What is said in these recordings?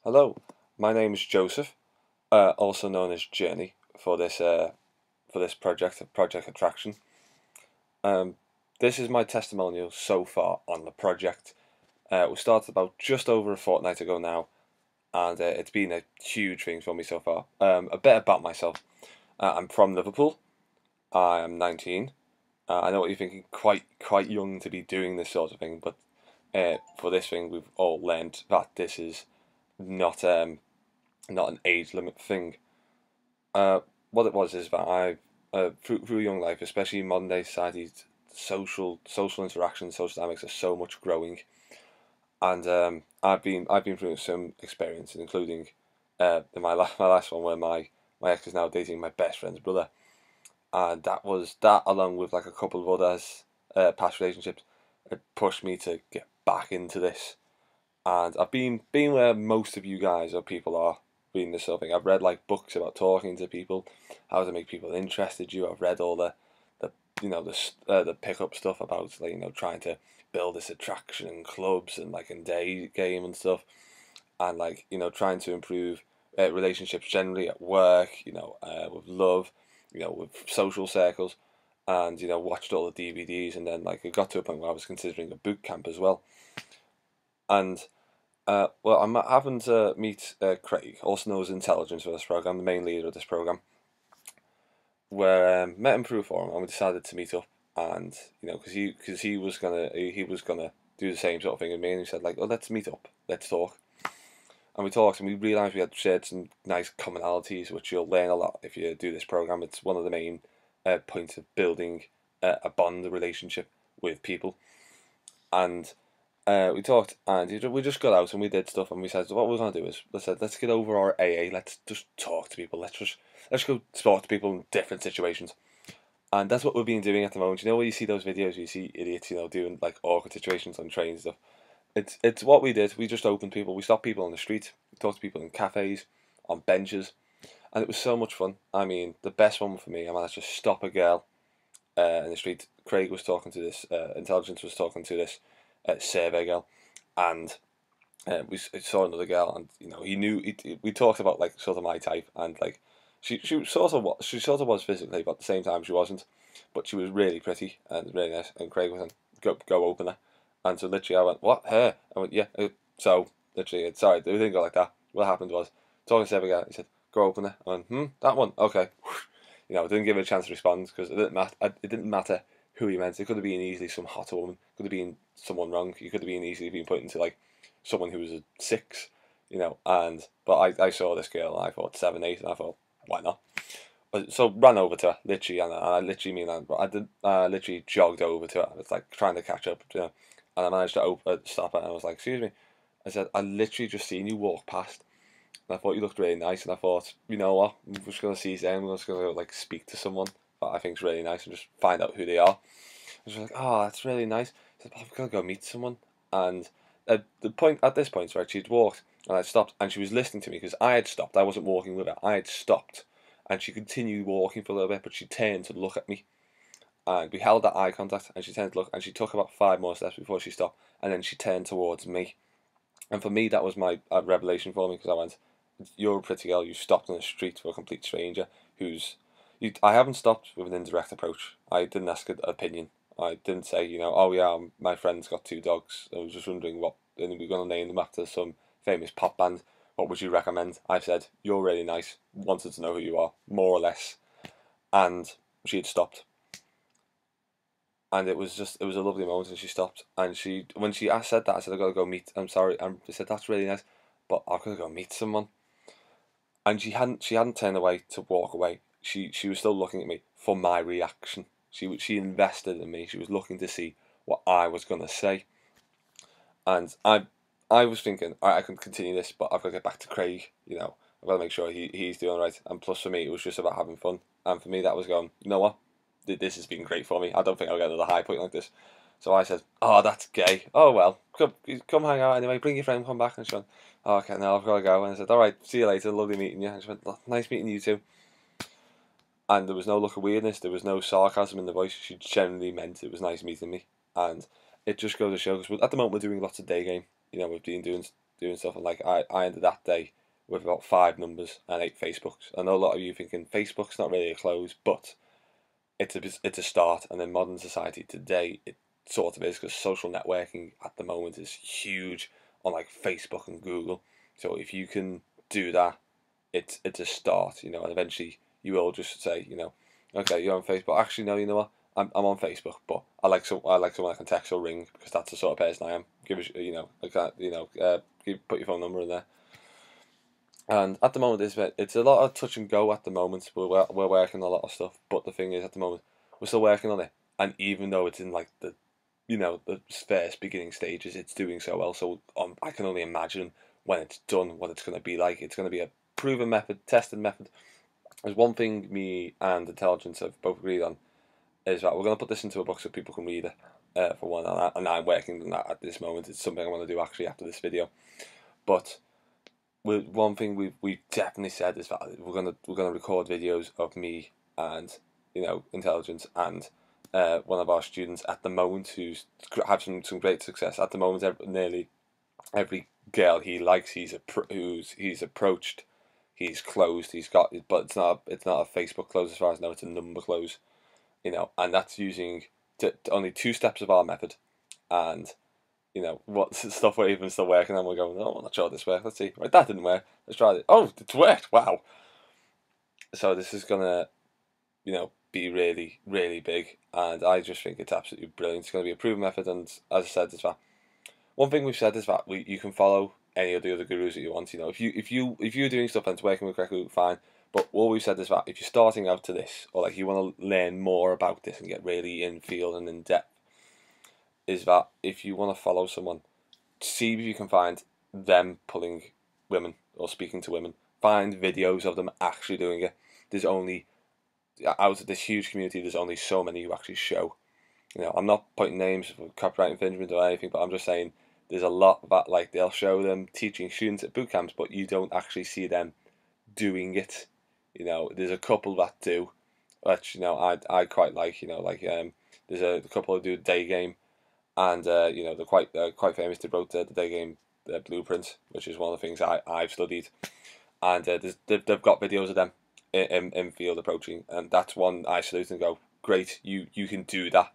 Hello, my name is Joseph, also known as Journey for this Project Attraction. Um, this is my testimonial so far on the project. We started about just over a fortnight ago now, and it's been a huge thing for me so far. A bit about myself: I'm from Liverpool. I am 19. I know what you're thinking, quite young to be doing this sort of thing, but for this thing, we've all learned that this is not not an age limit thing. Uh, what it was is that through young life, especially in modern day society, social interaction, social dynamics are so much growing, and I've been through some experiences, including my last one where my ex is now dating my best friend's brother, and that along with like a couple of others past relationships, it pushed me to get back into this, and I've been where most of you guys or people are reading this sort of thing. I've read like books about talking to people, how to make people interested in you. I've read all the the pickup stuff about like trying to build this attraction in clubs and like in day game and stuff, and like trying to improve relationships generally at work. With love, with social circles, and watched all the DVDs, and then like it got to a point where I was considering a boot camp as well, and well, I'm having to meet Craig, also known as Intelligence, for this program, the main leader of this program. Where met him through a forum, and we decided to meet up, and because he was gonna do the same sort of thing as me, and he said like, "Oh, let's meet up, let's talk." And we talked, and we realised we had shared some nice commonalities, which you'll learn a lot if you do this program. It's one of the main points of building a bond, a relationship with people, and we talked, and we just got out and we did stuff, and we said what we're gonna do is let's get over our AA. Let's just talk to people. Let's go talk to people in different situations, and that's what we've been doing at the moment. Where you see those videos, you see idiots, doing like awkward situations on trains and stuff. It's what we did. We just opened people. We stopped people on the street. We talked to people in cafes, on benches, and it was so much fun. I mean, the best one for me, I managed to stop a girl in the street. Craig was talking to this. Intelligence was talking to this survey girl, and we saw another girl, and he knew. We talked about like sort of my type, and like she sort of was physically, but at the same time she wasn't. But she was really pretty and really nice. And Craig was like, go open her. And so literally I went, what, her? I went, yeah. So literally, sorry, it didn't go like that. What happened was talking to the survey guy. He said, go open her. I went, that one, okay. I didn't give her a chance to respond because it didn't matter. It didn't matter who he meant. It could have been easily some hotter woman. Could have been someone wrong. He could have been easily been put into like someone who was a 6, And but I saw this girl and I thought 7, 8, and I thought why not? So ran over to her literally, and I literally mean that. But I did literally jogged over to her. I was like trying to catch up, and I managed to stop her. And I was like, excuse me. I said, I literally just seen you walk past. And I thought you looked really nice, and I thought, you know what, I'm just gonna see them. I'm just gonna like speak to someone that I think's really nice and just find out who they are. And she was like, oh, that's really nice. I said, I'm gonna go meet someone. And at this point, right, she'd walked, and I stopped, and she was listening to me because I had stopped. I wasn't walking with her. I had stopped, and she continued walking for a little bit, but she turned to look at me, and we held that eye contact, and she turned to look, and she took about 5 more steps before she stopped, and then she turned towards me. And for me, that was my revelation for me because I went, "You're a pretty girl. You stopped on the street for a complete stranger who's." I haven't stopped with an indirect approach. I didn't ask an opinion. I didn't say, oh yeah, my friend's got 2 dogs. I was just wondering what, and we're going to name them after some famous pop band. What would you recommend? I said, you're really nice. Wanted to know who you are, more or less. And she had stopped, and it was a lovely moment, and she stopped, and when she said that, I said, I gotta go meet, I'm sorry, and I said, that's really nice, but I've gotta go meet someone, and she hadn't turned away to walk away, she was still looking at me for my reaction, she invested in me, she was looking to see what I was gonna say, and I was thinking, alright, I can continue this, but I've got to get back to Craig, I've got to make sure he's doing right, and plus for me, it was just about having fun, and for me that was going, you know what, this has been great for me. I don't think I'll get another high point like this. So I said, oh, that's gay. Oh, well, come hang out anyway. Bring your friend, come back. And she went, oh, okay, now I've got to go. And I said, all right, see you later. Lovely meeting you. And she went, nice meeting you too. And there was no look of weirdness. There was no sarcasm in the voice. She genuinely meant it was nice meeting me. And it just goes to show, because at the moment we're doing lots of day game. We've been doing doing stuff, and like I ended that day with about 5 numbers and 8 Facebooks. I know a lot of you thinking Facebook's not really a close, but it's a start. And in modern society today, it sort of is, because social networking at the moment is huge on like Facebook and Google. So if you can do that, it's a start, you know, and eventually you will just say, you know, okay, you're on Facebook. Actually, no, you know what? I'm on Facebook, but I like someone I can text or ring, because that's the sort of person I am. Give us, you know, like that, you know, put your phone number in there. And at the moment, it's a lot of touch and go at the moment. We're working on a lot of stuff, but the thing is, at the moment, we're still working on it. And even though it's in like the, you know, the first beginning stages, it's doing so well. So I can only imagine when it's done what it's going to be like. It's going to be a proven method, tested method. There's one thing me and Intelligence have both agreed on, is that we're going to put this into a book so people can read it. For one, and I'm working on that at this moment. It's something I want to do actually after this video. But one thing we've definitely said is that we're gonna record videos of me and, you know, Intelligence and one of our students at the moment who's had some great success at the moment. Nearly every girl he likes, he's approached, he's closed, he's got, but it's not a Facebook close as far as I know. It's a number close, you know, and that's using only 2 steps of our method. And you know, what stuff we're even still working on. We're going, oh, I'm not sure this worked. Let's see. Right, that didn't work. Let's try it. Oh, it's worked. Wow. So this is gonna, you know, be really, really big, and I just think it's absolutely brilliant. It's gonna be a proven method, and as I said, is that one thing we've said is that you can follow any of the other gurus that you want. You know, if you're doing stuff and it's working with correctly, fine. But what we've said is that if you're starting out to this, or like you want to learn more about this and get really in field and in depth, is that if you want to follow someone, see if you can find them pulling women or speaking to women. Find videos of them actually doing it. There's only, out of this huge community, there's only so many who actually show. You know, I'm not pointing names for copyright infringement or anything, but I'm just saying there's a lot that, like, they'll show them teaching students at boot camps, but you don't actually see them doing it. You know, there's a couple that do, which, you know, I quite like. You know, like there's a couple who do day game, and you know, they're quite famous. They wrote the day game blueprint, which is one of the things I've studied, and they've got videos of them in field approaching, and that's one I salute and go, great, you can do that.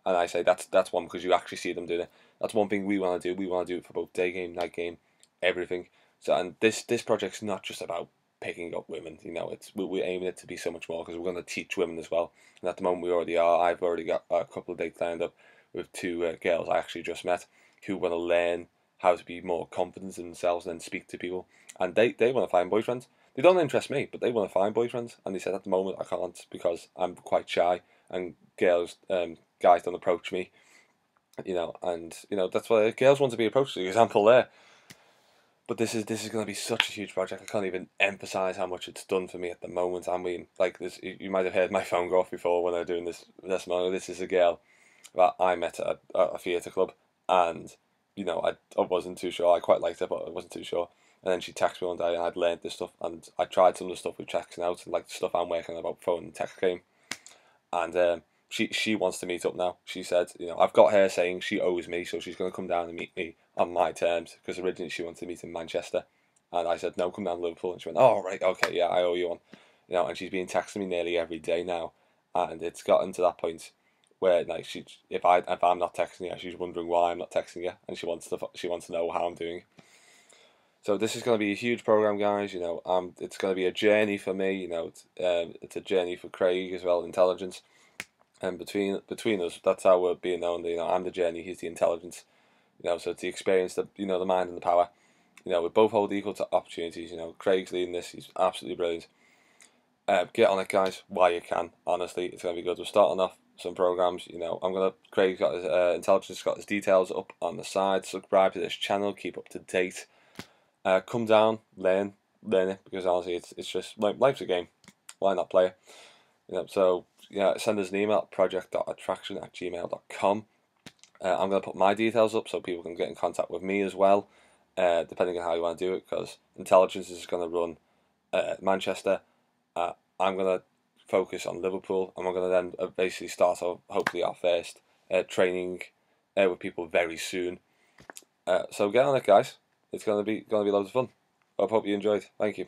And I say that's one, because you actually see them doing it. That's one thing we want to do. We want to do it for both day game, night game, everything. So, and this project's not just about picking up women. You know, we're aiming it to be so much more, because we're going to teach women as well. And at the moment we already are. I've already got a couple of dates lined up with 2 girls I actually just met, who want to learn how to be more confident in themselves and then speak to people. And they want to find boyfriends. They don't interest me, but they want to find boyfriends. And they said, at the moment I can't, because I'm quite shy, and guys don't approach me. You know, and you know, that's why girls want to be approached. The example there. But this is going to be such a huge project. I can't even emphasize how much it's done for me at the moment. I mean, like this, you might have heard my phone go off before when I was doing this testimonial. This is a girl that I met at a theatre club, and you know, I wasn't too sure. I quite liked her, but I wasn't too sure. And then she texted me one day, and I'd learned this stuff, and I tried some of the stuff with texting out, and like the stuff I'm working on about phone and text game. And she wants to meet up now. She said, you know, I've got her saying she owes me, so she's going to come down and meet me on my terms, because originally she wanted to meet in Manchester, and I said no, come down to Liverpool, and she went, oh right, okay, yeah, I owe you one, you know. And she's been texting me nearly every day now, and it's gotten to that point where, like, if I'm not texting her, she's wondering why I'm not texting her, and she wants to know how I'm doing. So this is going to be a huge program, guys. You know, it's going to be a journey for me. You know, it's a journey for Craig as well, Intelligence. And between us, that's how we're being known. You know, I'm the journey, he's the intelligence. You know, so it's the experience, the mind and the power. You know, we both hold equal to opportunities. You know, Craig's leading this; he's absolutely brilliant. Get on it, guys, while you can. Honestly, it's gonna be good. We're starting off some programs. You know, Craig's got his Intelligence, got his details up on the side. Subscribe to this channel, keep up to date. Come down, learn it, because honestly, it's just life's a game. Why not play it? You know, so yeah, send us an email at project.attraction@gmail.com. I'm going to put my details up so people can get in contact with me as well, depending on how you want to do it, because Intelligence is going to run Manchester. I'm going to focus on Liverpool, and we're going to then basically start hopefully our first training with people very soon. So get on it, guys. It's gonna be loads of fun. I hope you enjoyed. Thank you.